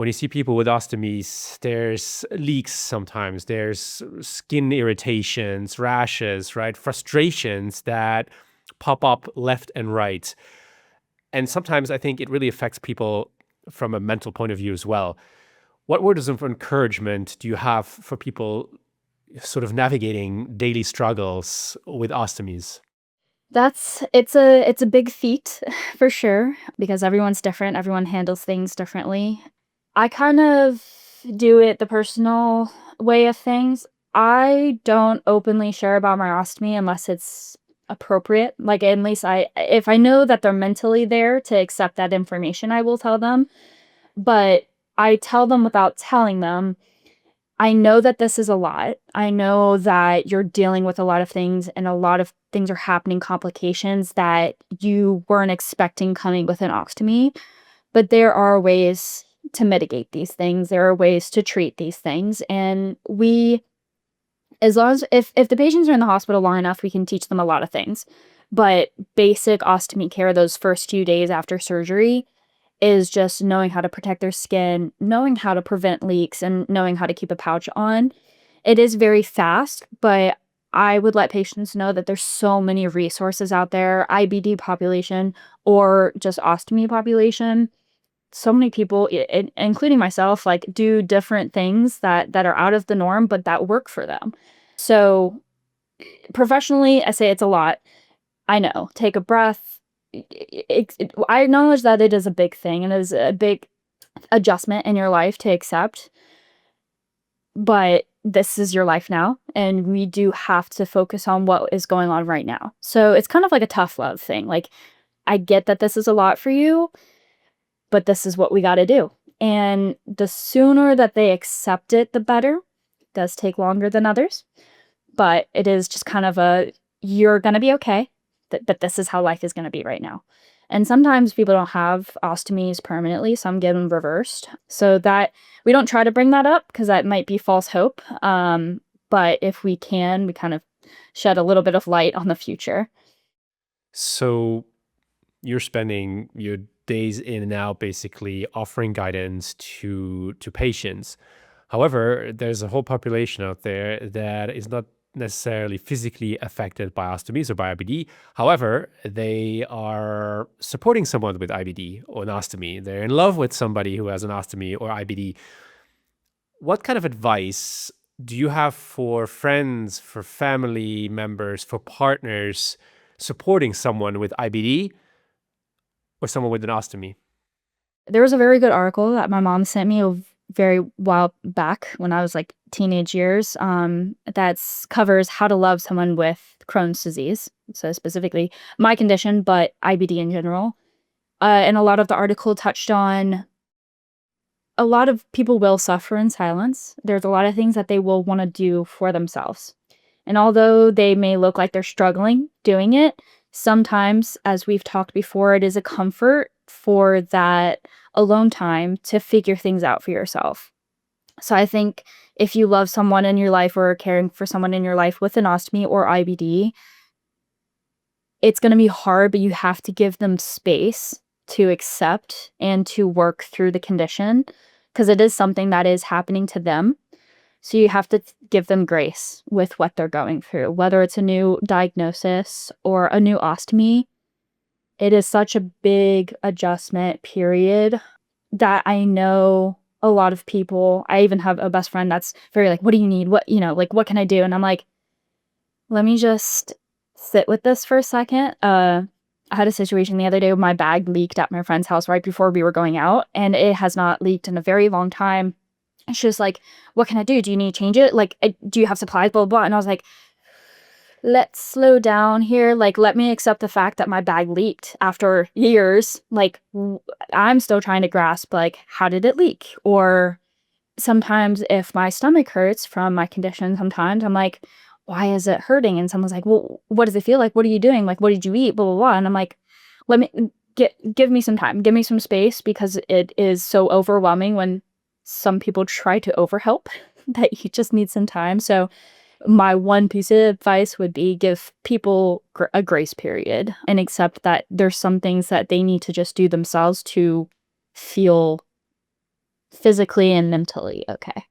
when you see people with ostomies, there's leaks sometimes, there's skin irritations, rashes, right? Frustrations that pop up left and right. And sometimes I think it really affects people from a mental point of view as well. What words of encouragement do you have for people sort of navigating daily struggles with ostomies? It's a big feat for sure because everyone's different, everyone handles things differently. I kind of do it the personal way of things. I don't openly share about my ostomy unless it's appropriate. Like, at least if I know that they're mentally there to accept that information, I will tell them. But I tell them without telling them. I know that this is a lot. I know that you're dealing with a lot of things and a lot of things are happening, complications that you weren't expecting coming with an ostomy. But there are ways to mitigate these things. There are ways to treat these things. And as long as, if the patients are in the hospital long enough, we can teach them a lot of things. But basic ostomy care, those first few days after surgery, is just knowing how to protect their skin, knowing how to prevent leaks, and knowing how to keep a pouch on. It is very fast, but I would let patients know that there's so many resources out there, IBD population or just ostomy population. So many people, including myself, like, do different things that are out of the norm, but that work for them. So professionally, I say it's a lot. I know. Take a breath. I acknowledge that it is a big thing and it is a big adjustment in your life to accept, but this is your life now, and we do have to focus on what is going on right now. So it's kind of like a tough love thing. Like, I get that this is a lot for you, but this is what we got to do. And the sooner that they accept it, the better. It does take longer than others, but it is just kind of you're going to be okay, but this is how life is going to be right now. And sometimes people don't have ostomies permanently, some get them reversed. So that we don't try to bring that up because that might be false hope. But if we can, we kind of shed a little bit of light on the future. So you're spending your days in and out basically offering guidance to patients. However, there's a whole population out there that is not necessarily physically affected by ostomies or by IBD. However, they are supporting someone with IBD or an ostomy. They're in love with somebody who has an ostomy or IBD. What kind of advice do you have for friends, for family members, for partners supporting someone with IBD or someone with an ostomy? There was a very good article that my mom sent me a very while back when I was like teenage years. That's covers how to love someone with Crohn's disease. So specifically my condition, but IBD in general. And a lot of the article touched on a lot of people will suffer in silence. There's a lot of things that they will want to do for themselves. And although they may look like they're struggling doing it, sometimes, as we've talked before, it is a comfort for that alone time to figure things out for yourself. So I think if you love someone in your life or are caring for someone in your life with an ostomy or IBD, it's going to be hard, but you have to give them space to accept and to work through the condition because it is something that is happening to them. So you have to give them grace with what they're going through, whether it's a new diagnosis or a new ostomy. It is such a big adjustment period that I know a lot of people. I even have a best friend that's very like, what do you need? Like, what can I do? And I'm like, let me just sit with this for a second. I had a situation the other day where my bag leaked at my friend's house right before we were going out, and it has not leaked in a very long time. And she was like, "What can I do? Do you need to change it? Like, do you have supplies? Blah, blah, blah." And I was like, let's slow down here. Like, let me accept the fact that my bag leaked after years. Like, I'm still trying to grasp, like, how did it leak? Or sometimes if my stomach hurts from my condition, sometimes I'm like, why is it hurting? And someone's like, well, what does it feel like? What are you doing? Like, what did you eat? Blah, blah, blah. And I'm like, let me give me some time, give me some space because it is so overwhelming when some people try to overhelp that you just need some time. So my one piece of advice would be give people a grace period and accept that there's some things that they need to just do themselves to feel Physically and mentally, okay.